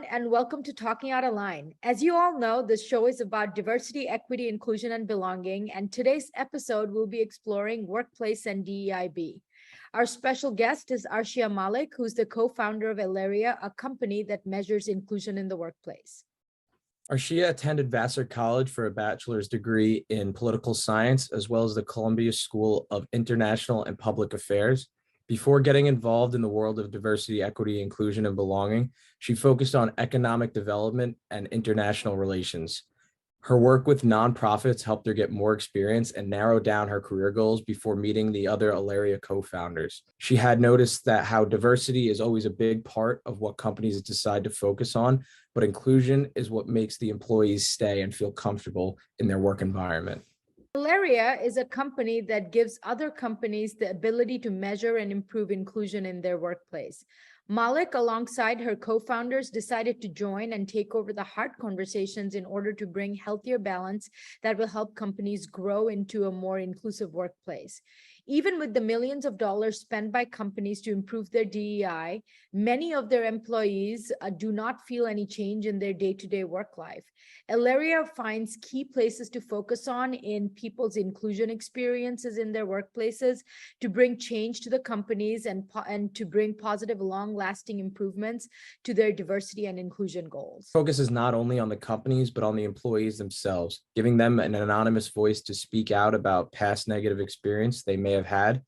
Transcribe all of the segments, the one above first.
and welcome to Talking Out of Line. As you all know, this show is about diversity, equity, inclusion, and belonging, and today's episode will be exploring workplace and DEIB. Our special guest is Arshia Malik, who's the co-founder of Elaria, a company that measures inclusion in the workplace. Arshia attended Vassar College for a bachelor's degree in political science, as well as the Columbia School of International and Public Affairs. Before getting involved in the world of diversity, equity, inclusion, and belonging, she focused on economic development and international relations. Her work with nonprofits helped her get more experience and narrow down her career goals before meeting the other Elaria co-founders. She had noticed that how diversity is always a big part of what companies decide to focus on, but inclusion is what makes the employees stay and feel comfortable in their work environment. Elaria is a company that gives other companies the ability to measure and improve inclusion in their workplace. Malik, alongside her co-founders, decided to join and take over the hard conversations in order to bring healthier balance that will help companies grow into a more inclusive workplace. Even with the millions of dollars spent by companies to improve their DEI, many of their employees do not feel any change in their day-to-day work life. Elaria finds key places to focus on in people's inclusion experiences in their workplaces to bring change to the companies and to bring positive, long-lasting improvements to their diversity and inclusion goals. Focus is not only on the companies, but on the employees themselves, giving them an anonymous voice to speak out about past negative experience they may have had.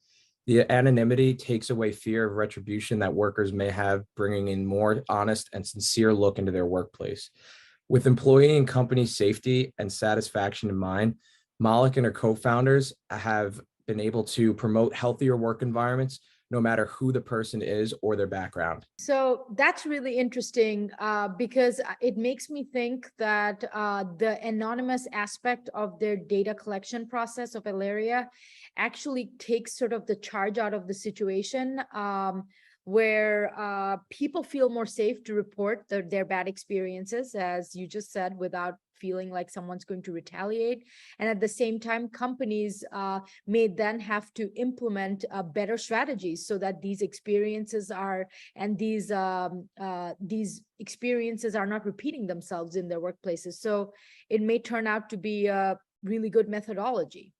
The anonymity takes away fear of retribution that workers may have, bringing in more honest and sincere look into their workplace. With employee and company safety and satisfaction in mind, Malik and her co-founders have been able to promote healthier work environments, no matter who the person is or their background. So that's really interesting because it makes me think that the anonymous aspect of their data collection process of Elaria actually takes sort of the charge out of the situation. Where people feel more safe to report their bad experiences, as you just said, without feeling like someone's going to retaliate. And at the same time, companies may then have to implement better strategies so that these experiences are, and these experiences are not repeating themselves in their workplaces. So it may turn out to be a really good methodology.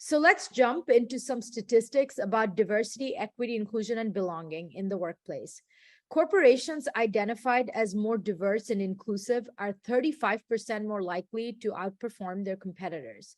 So let's jump into some statistics about diversity, equity, inclusion, and belonging in the workplace. Corporations identified as more diverse and inclusive are 35% more likely to outperform their competitors.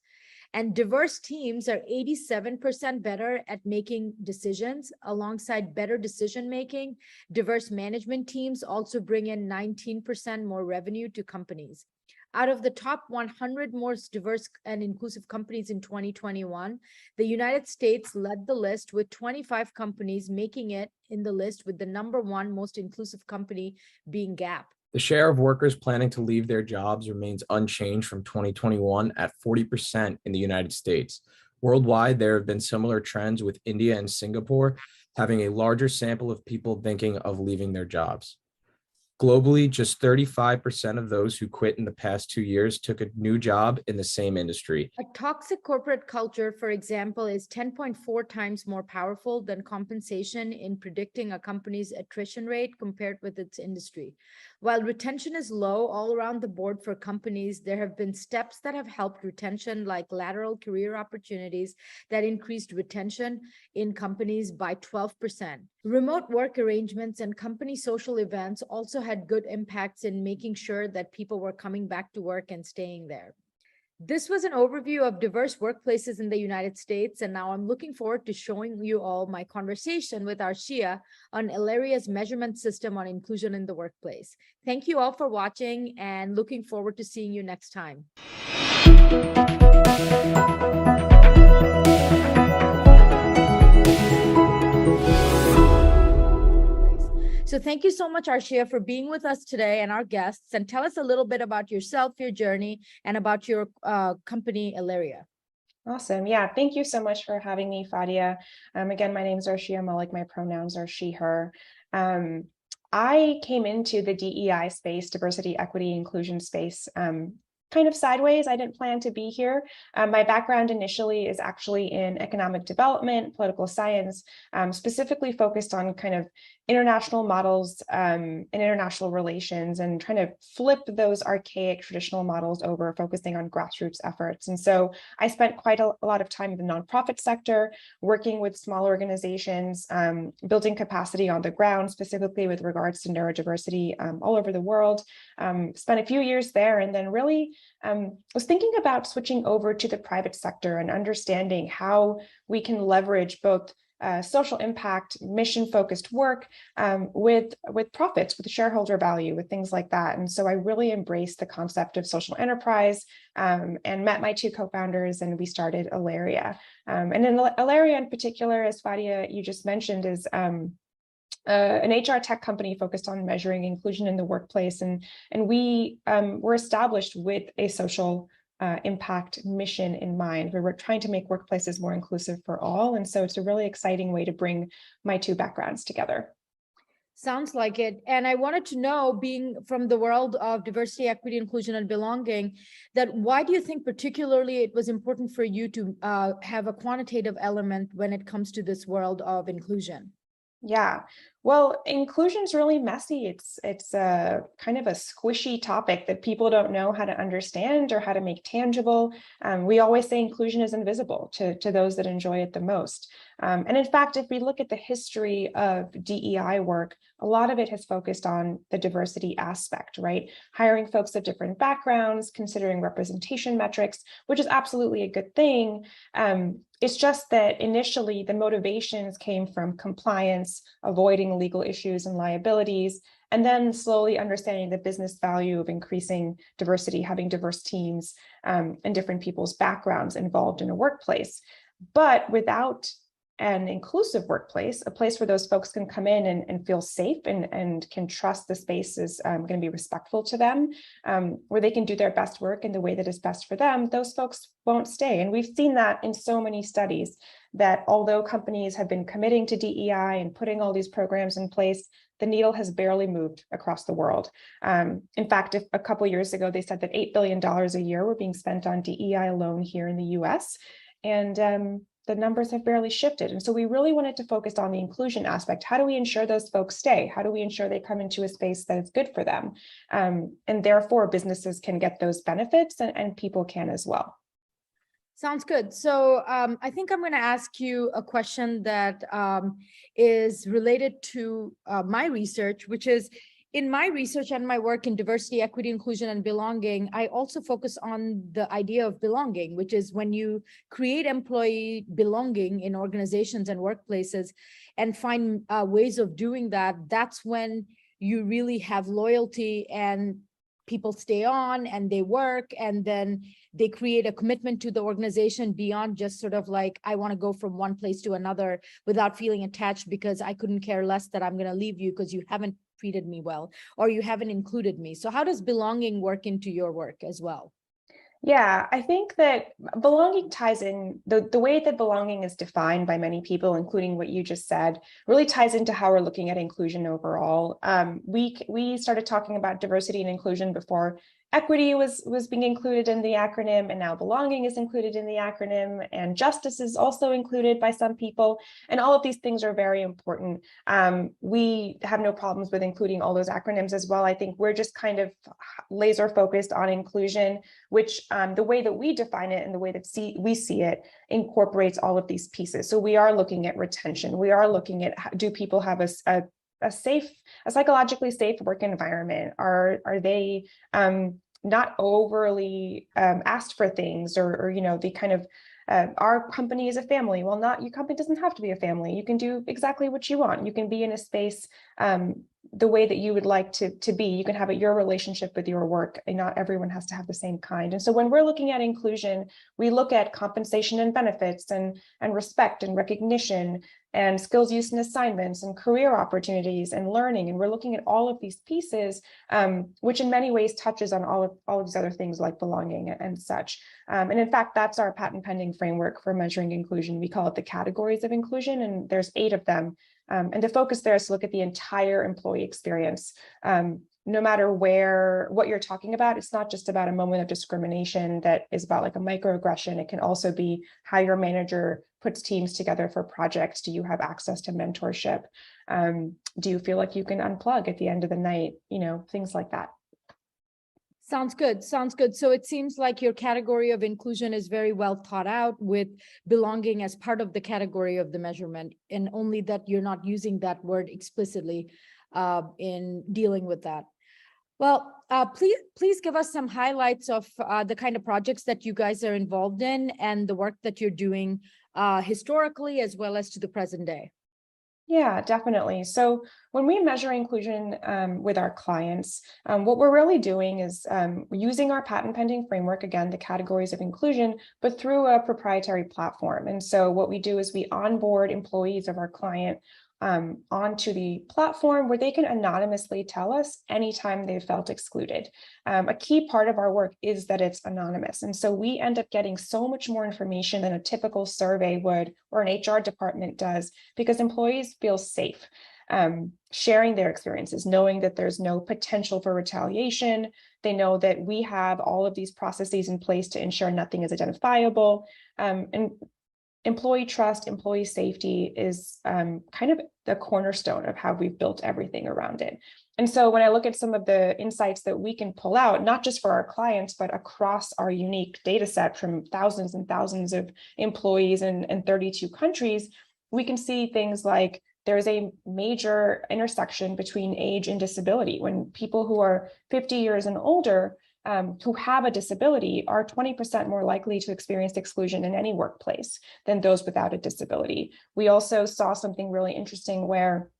And diverse teams are 87% better at making decisions. Alongside better decision-making, diverse management teams also bring in 19% more revenue to companies. Out of the top 100 most diverse and inclusive companies in 2021, the United States led the list with 25 companies making it in the list, with the #1 most inclusive company being Gap. The share of workers planning to leave their jobs remains unchanged from 2021 at 40% in the United States. Worldwide, there have been similar trends, with India and Singapore having a larger sample of people thinking of leaving their jobs. Globally, just 35% of those who quit in the past 2 years took a new job in the same industry. A toxic corporate culture, for example, is 10.4 times more powerful than compensation in predicting a company's attrition rate compared with its industry. While retention is low all around the board for companies, there have been steps that have helped retention, like lateral career opportunities that increased retention in companies by 12%. Remote work arrangements and company social events also had good impacts in making sure that people were coming back to work and staying there. This was an overview of diverse workplaces in the United States, and now I'm looking forward to showing you all my conversation with Arshia on Elaria's measurement system on inclusion in the workplace. Thank you all for watching, and looking forward to seeing you next time. So thank you so much, Arshia, for being with us today and our guests, and tell us a little bit about yourself, your journey, and about your company, Elaria. Awesome. Yeah, thank you so much for having me, Fadia. Again, my name is Arshia Malik. My pronouns are she, her. I came into the DEI space, diversity, equity, inclusion space, kind of sideways. I didn't plan to be here. My background initially is actually in economic development, political science, specifically focused on kind of international models and international relations, and trying to flip those archaic traditional models over, focusing on grassroots efforts. And so I spent quite a lot of time in the nonprofit sector, working with small organizations, building capacity on the ground, specifically with regards to neurodiversity all over the world. Spent a few years there, and then really was thinking about switching over to the private sector and understanding how we can leverage both social impact, mission-focused work with profits, with shareholder value, with things like that. And so I really embraced the concept of social enterprise and met my two co-founders, and we started Alaria. And in Alaria in particular, as Fadia, you just mentioned, is an HR tech company focused on measuring inclusion in the workplace. And we were established with a social impact mission in mind, where we're trying to make workplaces more inclusive for all. And so it's a really exciting way to bring my two backgrounds together. Sounds like it. And I wanted to know, being from the world of diversity, equity, inclusion, and belonging, that why do you think particularly it was important for you to have a quantitative element when it comes to this world of inclusion? Yeah, well, inclusion is really messy. It's a kind of a squishy topic that people don't know how to understand or how to make tangible. We always say inclusion is invisible to those that enjoy it the most. And in fact, if we look at the history of DEI work, a lot of it has focused on the diversity aspect, right? Hiring folks of different backgrounds, considering representation metrics, which is absolutely a good thing. It's just that initially the motivations came from compliance, avoiding legal issues and liabilities, and then slowly understanding the business value of increasing diversity, having diverse teams and different people's backgrounds involved in a workplace. But without an inclusive workplace, a place where those folks can come in and feel safe and can trust the space is going to be respectful to them, where they can do their best work in the way that is best for them, those folks won't stay. And we've seen that in so many studies, that although companies have been committing to DEI and putting all these programs in place, the needle has barely moved across the world. In fact, a couple of years ago, they said that $8 billion a year were being spent on DEI alone here in the US. And the numbers have barely shifted. And so we really wanted to focus on the inclusion aspect. How do we ensure those folks stay? How do we ensure they come into a space that is good for them? And therefore, businesses can get those benefits and people can as well. Sounds good. So I think I'm going to ask you a question that is related to my research, which is, in my research and my work in diversity, equity, inclusion, and belonging, I also focus on the idea of belonging, which is when you create employee belonging in organizations and workplaces and find ways of doing that, that's when you really have loyalty and people stay on and they work, and then they create a commitment to the organization beyond just sort of like, I want to go from one place to another without feeling attached because I couldn't care less that I'm going to leave you because you haven't treated me well or you haven't included me. So how does belonging work into your work as well? Yeah, I think that belonging ties in, the way that belonging is defined by many people, including what you just said, really ties into how we're looking at inclusion overall. We started talking about diversity and inclusion before equity was being included in the acronym, and now belonging is included in the acronym, and justice is also included by some people. And all of these things are very important. We have no problems with including all those acronyms as well. I think we're just kind of laser focused on inclusion, which the way that we define it and the way that we see it incorporates all of these pieces. So we are looking at retention. We are looking at, do people have a psychologically safe work environment? Are they not overly asked for things, or you know, the kind of our company is a family. Well, not, your company doesn't have to be a family. You can do exactly what you want. You can be in a space the way that you would like to be. You can have your relationship with your work, and not everyone has to have the same kind. And so when we're looking at inclusion, we look at compensation and benefits and respect and recognition and skills use and assignments and career opportunities and learning. And we're looking at all of these pieces, which in many ways touches on all of these other things like belonging and such. And in fact, that's our patent pending framework for measuring inclusion. We call it the categories of inclusion, and there's 8 of them. And the focus there is to look at the entire employee experience, no matter what you're talking about, it's not just about a moment of discrimination that is about like a microaggression. It can also be how your manager puts teams together for projects. Do you have access to mentorship? Do you feel like you can unplug at the end of the night? You know, things like that. Sounds good. Sounds good. So it seems like your category of inclusion is very well thought out, with belonging as part of the category of the measurement, and only that you're not using that word explicitly in dealing with that. Well, please give us some highlights of the kind of projects that you guys are involved in and the work that you're doing historically as well as to the present day. Yeah, definitely. So when we measure inclusion with our clients, what we're really doing is using our patent pending framework, again, the categories of inclusion, but through a proprietary platform. And so what we do is we onboard employees of our client onto the platform where they can anonymously tell us anytime they felt excluded. A key part of our work is that it's anonymous. And so we end up getting so much more information than a typical survey would or an HR department does, because employees feel safe sharing their experiences, knowing that there's no potential for retaliation. They know that we have all of these processes in place to ensure nothing is identifiable. And employee trust, employee safety is kind of the cornerstone of how we've built everything around it. And so when I look at some of the insights that we can pull out, not just for our clients, but across our unique data set from thousands and thousands of employees in 32 countries, we can see things like there's a major intersection between age and disability. When people who are 50 years and older who have a disability are 20% more likely to experience exclusion in any workplace than those without a disability. We also saw something really interesting where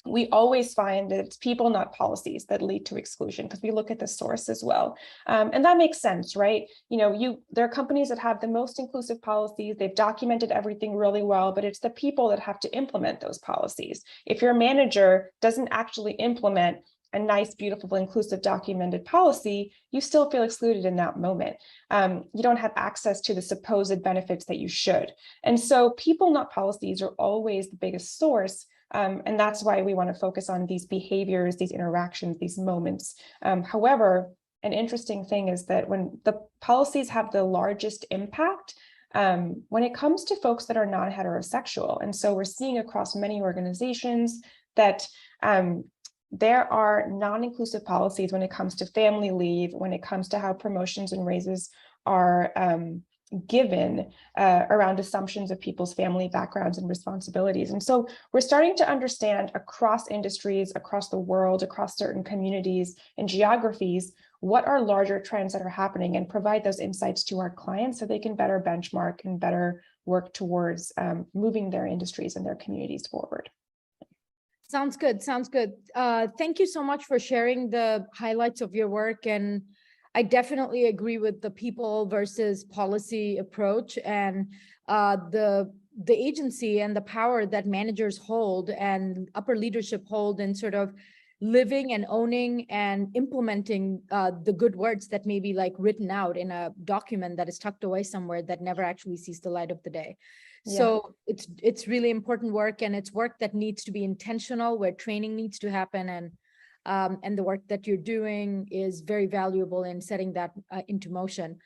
we always find that it's people, not policies, that lead to exclusion, because we look at the source as well. And that makes sense, right? You know, there are companies that have the most inclusive policies. They've documented everything really well, but it's the people that have to implement those policies. If your manager doesn't actually implement a nice, beautiful, inclusive documented policy, you still feel excluded in that moment. You don't have access to the supposed benefits that you should. And so people, not policies, are always the biggest source. And that's why we want to focus on these behaviors, these interactions, these moments. However, an interesting thing is that when the policies have the largest impact, when it comes to folks that are non-heterosexual. And so we're seeing across many organizations that there are non-inclusive policies when it comes to family leave, when it comes to how promotions and raises are given around assumptions of people's family backgrounds and responsibilities. And so we're starting to understand across industries, across the world, across certain communities and geographies, what are larger trends that are happening, and provide those insights to our clients so they can better benchmark and better work towards moving their industries and their communities forward. Sounds good. Sounds good. Thank you so much for sharing the highlights of your work. And I definitely agree with the people versus policy approach, and the agency and the power that managers hold and upper leadership hold in sort of living and owning and implementing the good words that may be like written out in a document that is tucked away somewhere that never actually sees the light of the day. So it's really important work, and it's work that needs to be intentional, where training needs to happen, and the work that you're doing is very valuable in setting that into motion.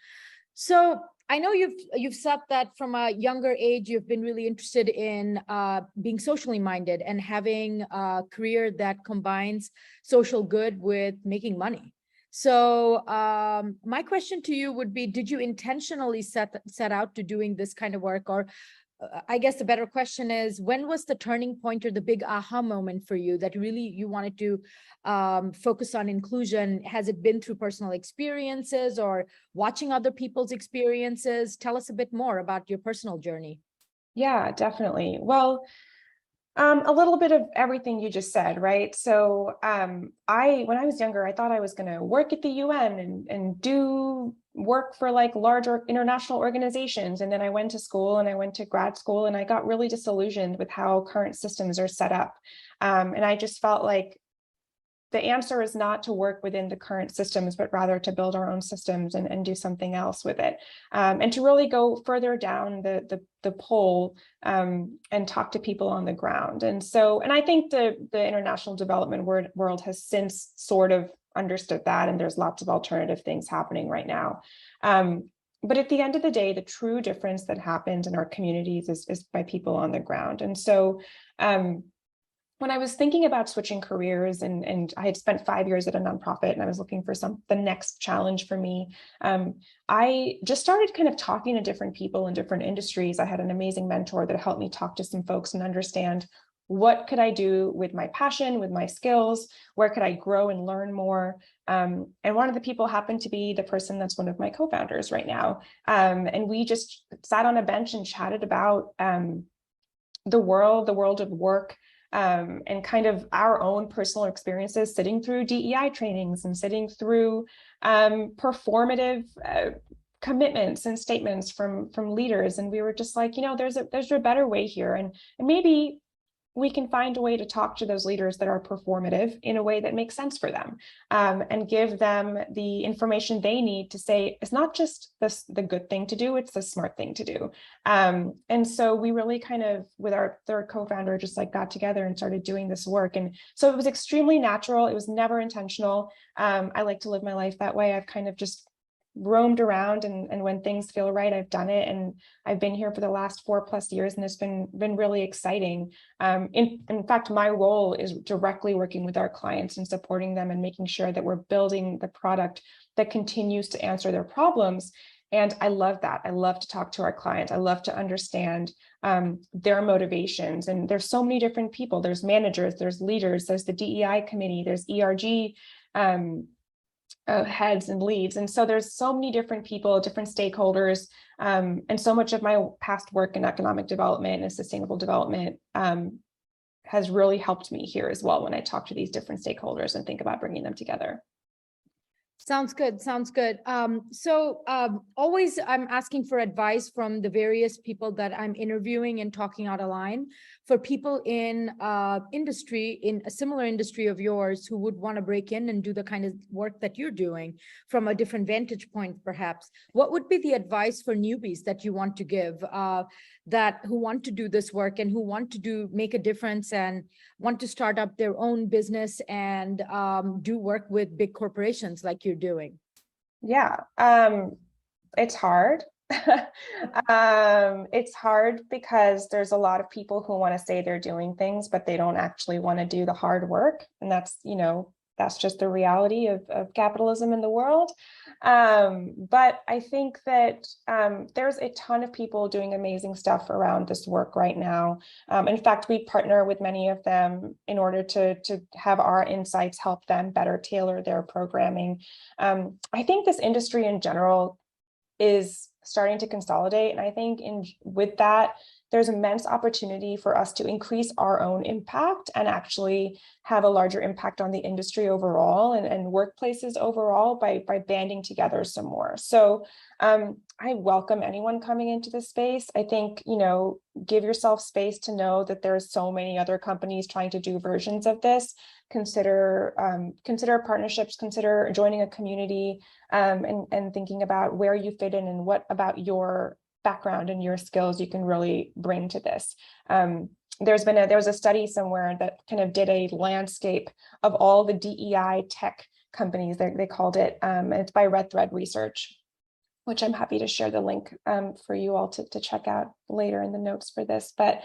So I know you've said that from a younger age, you've been really interested in being socially minded and having a career that combines social good with making money. So my question to you would be, did you intentionally set out to doing this kind of work? Or I guess the better question is, when was the turning point or the big aha moment for you that really you wanted to focus on inclusion? Has it been through personal experiences or watching other people's experiences? Tell us a bit more about your personal journey. Yeah, definitely. Well, a little bit of everything you just said, right? So when I was younger, I thought I was going to work at the UN and do work for like larger international organizations. And then I went to school and I went to grad school, and I got really disillusioned with how current systems are set up. And I just felt like the answer is not to work within the current systems, but rather to build our own systems and do something else with it. And to really go further down the pole and talk to people on the ground. And I think the international development world has since sort of understood that, and there's lots of alternative things happening right now. But at the end of the day, the true difference that happens in our communities is by people on the ground. And so when I was thinking about switching careers, and I had spent 5 years at a nonprofit and I was looking for the next challenge for me, I just started kind of talking to different people in different industries. I had an amazing mentor that helped me talk to some folks and understand what could I do with my passion, with my skills, where could I grow and learn more. And one of the people happened to be the person that's one of my co-founders right now. And we just sat on a bench and chatted about the world of work, and kind of our own personal experiences sitting through DEI trainings and sitting through performative commitments and statements from leaders. And we were just like, there's a better way here. And maybe we can find a way to talk to those leaders that are performative in a way that makes sense for them, and give them the information they need to say, it's not just the good thing to do, it's the smart thing to do. And so we really kind of, with our third co-founder, just like got together and started doing this work. And so it was extremely natural. It was never intentional. I like to live my life that way. I've kind of just roamed around, and when things feel right, I've done it. And I've been here for the last 4+ years, and it's been really exciting. In fact, my role is directly working with our clients and supporting them and making sure that we're building the product that continues to answer their problems. And I love that. I love to talk to our clients. I love to understand their motivations. And there's so many different people. There's managers, there's leaders, there's the DEI committee, there's ERG heads and leads. And so there's so many different people, different stakeholders, and so much of my past work in economic development and sustainable development has really helped me here as well when I talk to these different stakeholders and think about bringing them together. Sounds good. Sounds good. Always I'm asking for advice from the various people that I'm interviewing and talking out of line for people in industry, in a similar industry of yours, who would want to break in and do the kind of work that you're doing from a different vantage point, perhaps. What would be the advice for newbies that you want to give, who want to do this work and who want to make a difference and want to start up their own business and do work with big corporations like you're doing? Yeah, it's hard. It's hard because there's a lot of people who want to say they're doing things, but they don't actually want to do the hard work. And that's just the reality of capitalism in the world. But I think that there's a ton of people doing amazing stuff around this work right now. In fact, we partner with many of them in order to have our insights help them better tailor their programming. I think this industry in general is starting to consolidate. And I think with that, there's immense opportunity for us to increase our own impact and actually have a larger impact on the industry overall and workplaces overall by banding together some more. So I welcome anyone coming into this space. I think, give yourself space to know that there's so many other companies trying to do versions of this. Consider partnerships, consider joining a community, and thinking about where you fit in and what about your background and your skills you can really bring to this. There was a study somewhere that kind of did a landscape of all the DEI tech companies, they called it, and it's by Red Thread Research, which I'm happy to share the link for you all to check out later in the notes for this. But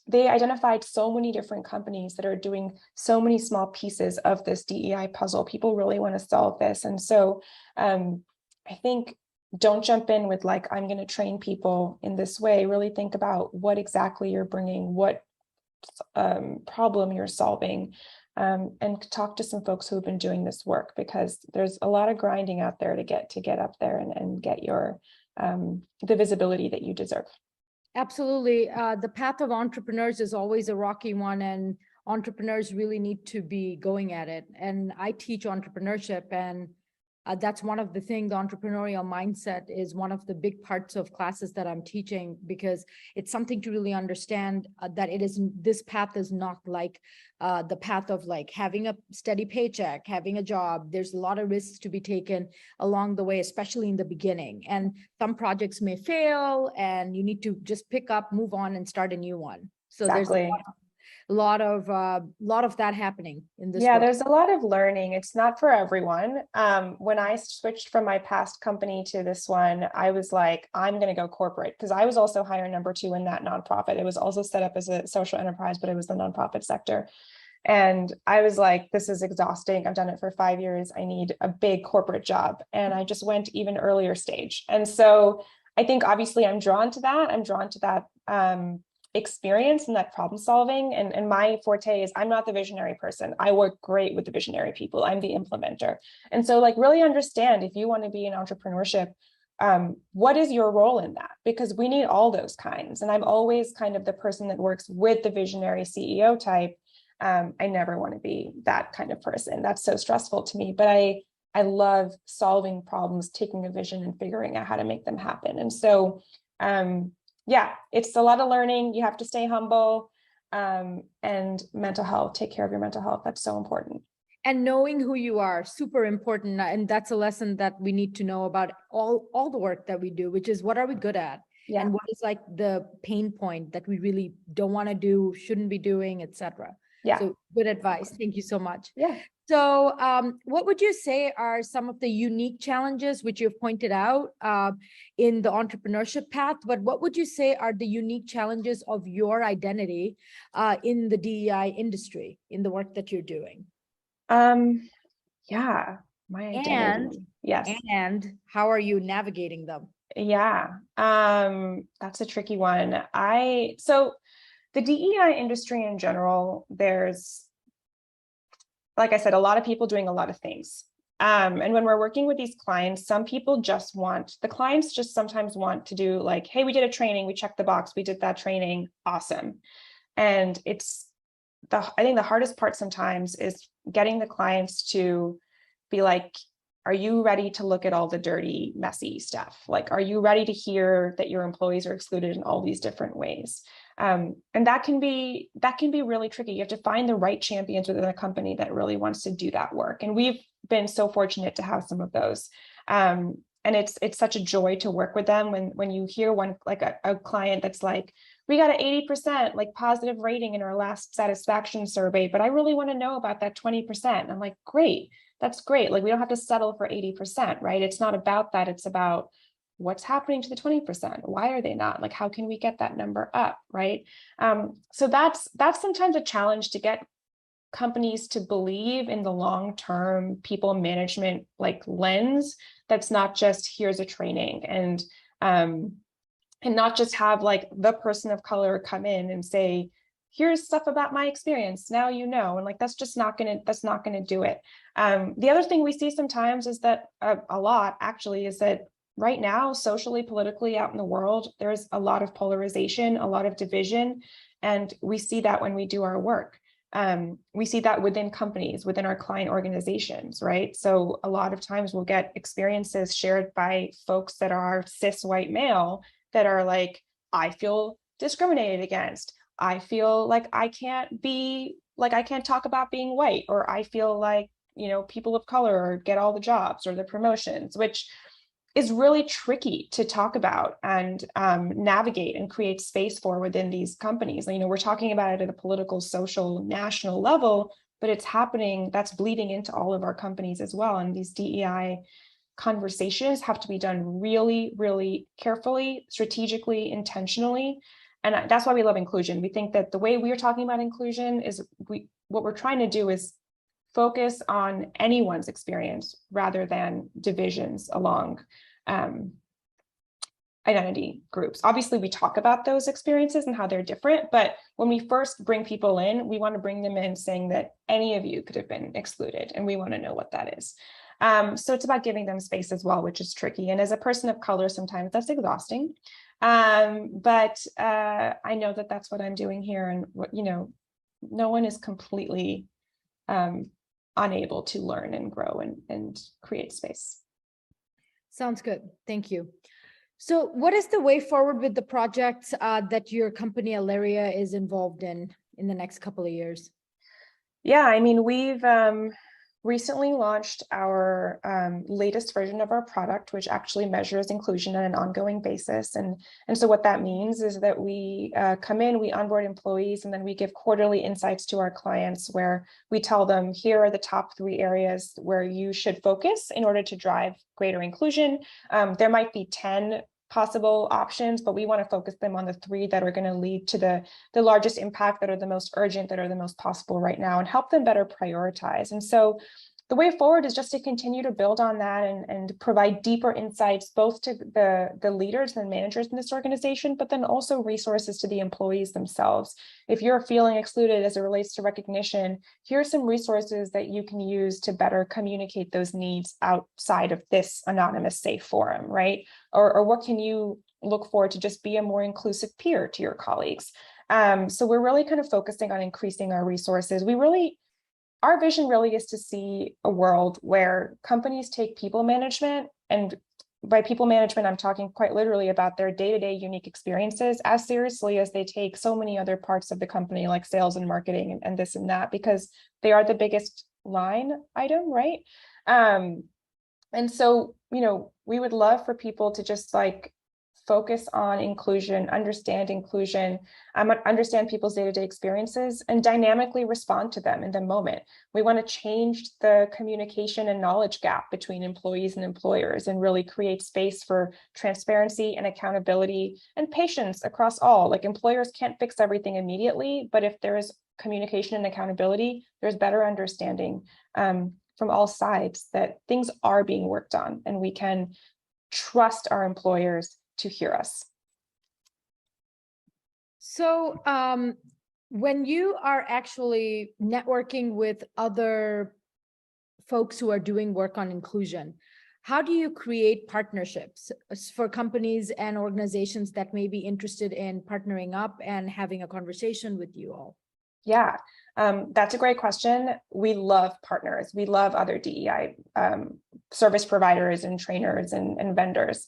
they identified so many different companies that are doing so many small pieces of this DEI puzzle. People really want to solve this. And so I think don't jump in with I'm going to train people in this way. Really think about what exactly you're bringing, what problem you're solving, and talk to some folks who have been doing this work, because there's a lot of grinding out there to get up there and get your the visibility that you deserve. Absolutely. The path of entrepreneurs is always a rocky one, and entrepreneurs really need to be going at it. And I teach entrepreneurship, and That's one of the things, the entrepreneurial mindset is one of the big parts of classes that I'm teaching, because it's something to really understand that it is, this path is not like the path of like having a steady paycheck, having a job. There's a lot of risks to be taken along the way, especially in the beginning. And some projects may fail and you need to just pick up, move on, and start a new one. So there's Exactly. a lot of that happening in this Yeah, world. there's a lot of learning. It's not for everyone. When I switched from my past company to this one, I was like, I'm going to go corporate, because I was also hire number 2 in that nonprofit. It was also set up as a social enterprise, but it was the nonprofit sector. And I was like, this is exhausting. I've done it for 5 years. I need a big corporate job. And I just went even earlier stage. And so I think obviously I'm drawn to that. I'm drawn to that experience and that problem solving. And my forte is I'm not the visionary person. I work great with the visionary people. I'm the implementer. And so like really understand, if you want to be in entrepreneurship, what is your role in that? Because we need all those kinds. And I'm always kind of the person that works with the visionary CEO type. I never want to be that kind of person. That's so stressful to me, but I love solving problems, taking a vision and figuring out how to make them happen. And so, yeah, it's a lot of learning. You have to stay humble, and mental health, take care of your mental health. That's so important. And knowing who you are, super important. And that's a lesson that we need to know about all the work that we do, which is what are we good at? Yeah. And what is like the pain point that we really don't want to do, shouldn't be doing, etc. Yeah. So good advice. Thank you so much. Yeah. So what would you say are some of the unique challenges which you've pointed out in the entrepreneurship path, but what would you say are the unique challenges of your identity in the DEI industry, in the work that you're doing? Yeah, my identity. Yes. And how are you navigating them? Yeah. That's a tricky one. So the DEI industry in general, there's, like I said, a lot of people doing a lot of things. And when we're working with these clients, some people just want, the clients just sometimes want to do like, hey, we did a training, we checked the box, we did that training, awesome. And I think the hardest part sometimes is getting the clients to be like, are you ready to look at all the dirty, messy stuff? Like, are you ready to hear that your employees are excluded in all these different ways? And that can be really tricky. You have to find the right champions within a company that really wants to do that work. And we've been so fortunate to have some of those. And it's such a joy to work with them when you hear one, like a client that's like, we got an 80% like positive rating in our last satisfaction survey, but I really want to know about that 20%. I'm like, great, that's great. Like, we don't have to settle for 80%, right? It's not about that. It's about what's happening to the 20%. Why are they not? Like, how can we get that number up, right? So that's sometimes a challenge to get companies to believe in the long-term people management like lens. That's not just here's a training and not just have like the person of color come in and say, here's stuff about my experience, now you know, and like that's not gonna do it. The other thing we see sometimes is that a lot actually is that right now, socially, politically out in the world, there's a lot of polarization, a lot of division, and we see that when we do our work. We see that within companies, within our client organizations, right? So a lot of times we'll get experiences shared by folks that are cis white male that are like, I feel discriminated against. I feel like I can't talk about being white, or I feel like, people of color get all the jobs or the promotions, which is really tricky to talk about and navigate and create space for within these companies. We're talking about it at a political, social, national level, but it's happening, that's bleeding into all of our companies as well. And these DEI conversations have to be done really, really carefully, strategically, intentionally. And that's why we love inclusion. We think that the way we are talking about inclusion is what we're trying to do is focus on anyone's experience rather than divisions along identity groups. Obviously, we talk about those experiences and how they're different, but when we first bring people in, we want to bring them in saying that any of you could have been excluded, and we want to know what that is. So it's about giving them space as well, which is tricky. And as a person of color, sometimes that's exhausting. But I know that that's what I'm doing here, and no one is completely unable to learn and grow and create space. Sounds good. Thank you. So what is the way forward with the projects that your company Alaria is involved in the next couple of years? Yeah, I mean, we've recently launched our latest version of our product, which actually measures inclusion on an ongoing basis. And so what that means is that we come in, we onboard employees, and then we give quarterly insights to our clients where we tell them, here are the top 3 areas where you should focus in order to drive greater inclusion. There might be 10 possible options, but we want to focus them on the 3 that are going to lead to the largest impact, that are the most urgent, that are the most possible right now, and help them better prioritize. And so the way forward is just to continue to build on that and provide deeper insights, both to the leaders and managers in this organization, but then also resources to the employees themselves. If you're feeling excluded as it relates to recognition, here are some resources that you can use to better communicate those needs outside of this anonymous safe forum, right? Or what can you look for to just be a more inclusive peer to your colleagues? So we're really kind of focusing on increasing our resources. Our vision really is to see a world where companies take people management, and by people management, I'm talking quite literally about their day-to-day unique experiences, as seriously as they take so many other parts of the company, like sales and marketing and this and that, because they are the biggest line item, right? And so, we would love for people to just focus on inclusion, understand inclusion, understand people's day-to-day experiences, and dynamically respond to them in the moment. We want to change the communication and knowledge gap between employees and employers and really create space for transparency and accountability and patience across all. Like, employers can't fix everything immediately, but if there is communication and accountability, there's better understanding from all sides that things are being worked on, and we can trust our employers to hear us. So when you are actually networking with other folks who are doing work on inclusion, how do you create partnerships for companies and organizations that may be interested in partnering up and having a conversation with you all? Yeah, that's a great question. We love partners. We love other DEI service providers and trainers and vendors.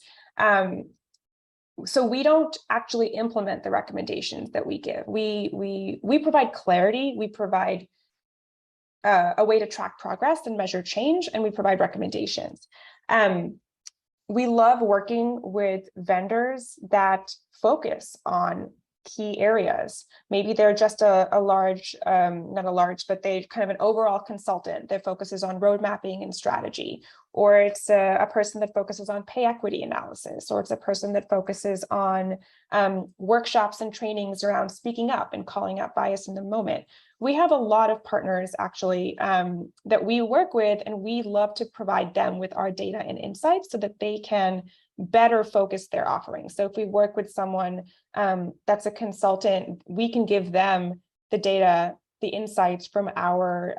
So we don't actually implement the recommendations that we give. We provide clarity. We provide a way to track progress and measure change, and we provide recommendations. We love working with vendors that focus on key areas. Maybe they're just not a large, but they're kind of an overall consultant that focuses on road mapping and strategy, or it's a person that focuses on pay equity analysis, or it's a person that focuses on workshops and trainings around speaking up and calling out bias in the moment. We have a lot of partners actually that we work with, and we love to provide them with our data and insights so that they can better focus their offerings. So if we work with someone that's a consultant, we can give them the data, the insights from our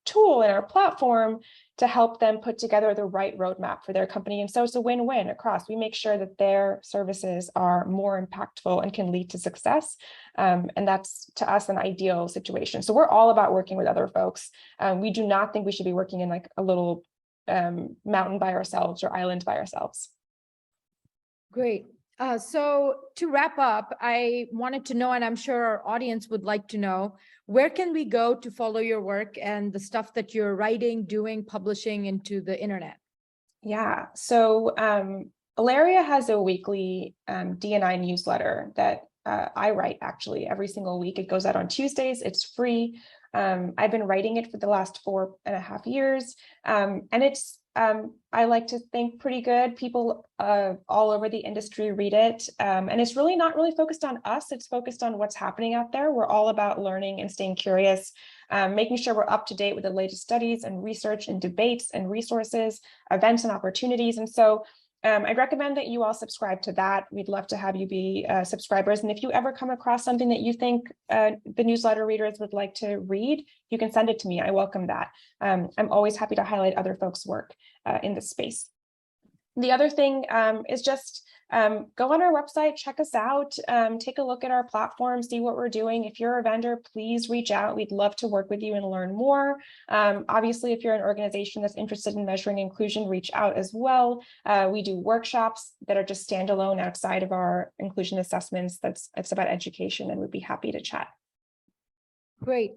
tool and our platform to help them put together the right roadmap for their company. And so it's a win-win across. We make sure that their services are more impactful and can lead to success. And that's, to us, an ideal situation. So we're all about working with other folks. We do not think we should be working in like a little mountain by ourselves or island by ourselves. Great. So to wrap up, I wanted to know, and I'm sure our audience would like to know, where can we go to follow your work and the stuff that you're writing, doing, publishing into the internet? Yeah, so Alaria has a weekly D&I newsletter that I write actually every single week. It goes out on Tuesdays. It's free. I've been writing it for the last 4.5 years. And it's, I like to think, pretty good. People all over the industry read it. And it's really not really focused on us. It's focused on what's happening out there. We're all about learning and staying curious, making sure we're up to date with the latest studies and research and debates and resources, events and opportunities. And so I'd recommend that you all subscribe to that. We'd love to have you be subscribers. And if you ever come across something that you think the newsletter readers would like to read, you can send it to me. I welcome that. I'm always happy to highlight other folks' work in this space. The other thing is just go on our website, check us out, take a look at our platform, see what we're doing. If you're a vendor, please reach out. We'd love to work with you and learn more. Obviously, if you're an organization that's interested in measuring inclusion, reach out as well. We do workshops that are just standalone outside of our inclusion assessments. It's about education, and we'd be happy to chat. Great.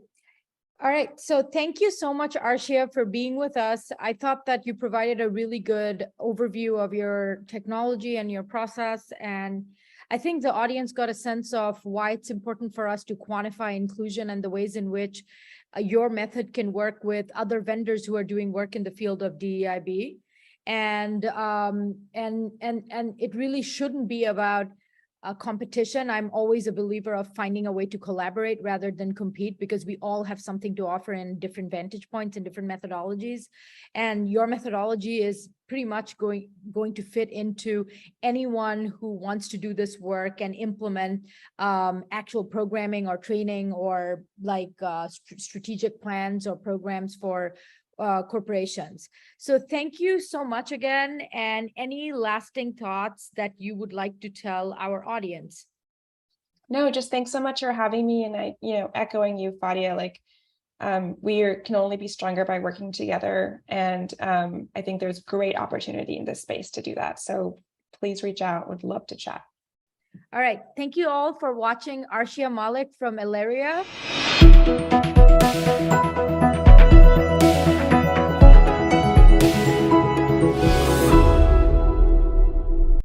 All right, so thank you so much, Arshia, for being with us. I thought that you provided a really good overview of your technology and your process, and I think the audience got a sense of why it's important for us to quantify inclusion and the ways in which your method can work with other vendors who are doing work in the field of DEIB. And it really shouldn't be about a competition. I'm always a believer of finding a way to collaborate rather than compete, because we all have something to offer in different vantage points and different methodologies. And your methodology is pretty much going to fit into anyone who wants to do this work and implement actual programming or training or like strategic plans or programs for corporations. So thank you so much again. And any lasting thoughts that you would like to tell our audience? No, just thanks so much for having me. And echoing you, Fadia, like we can only be stronger by working together. And I think there's great opportunity in this space to do that. So please reach out. Would love to chat. All right. Thank you all for watching. Arshia Malik from Elaria.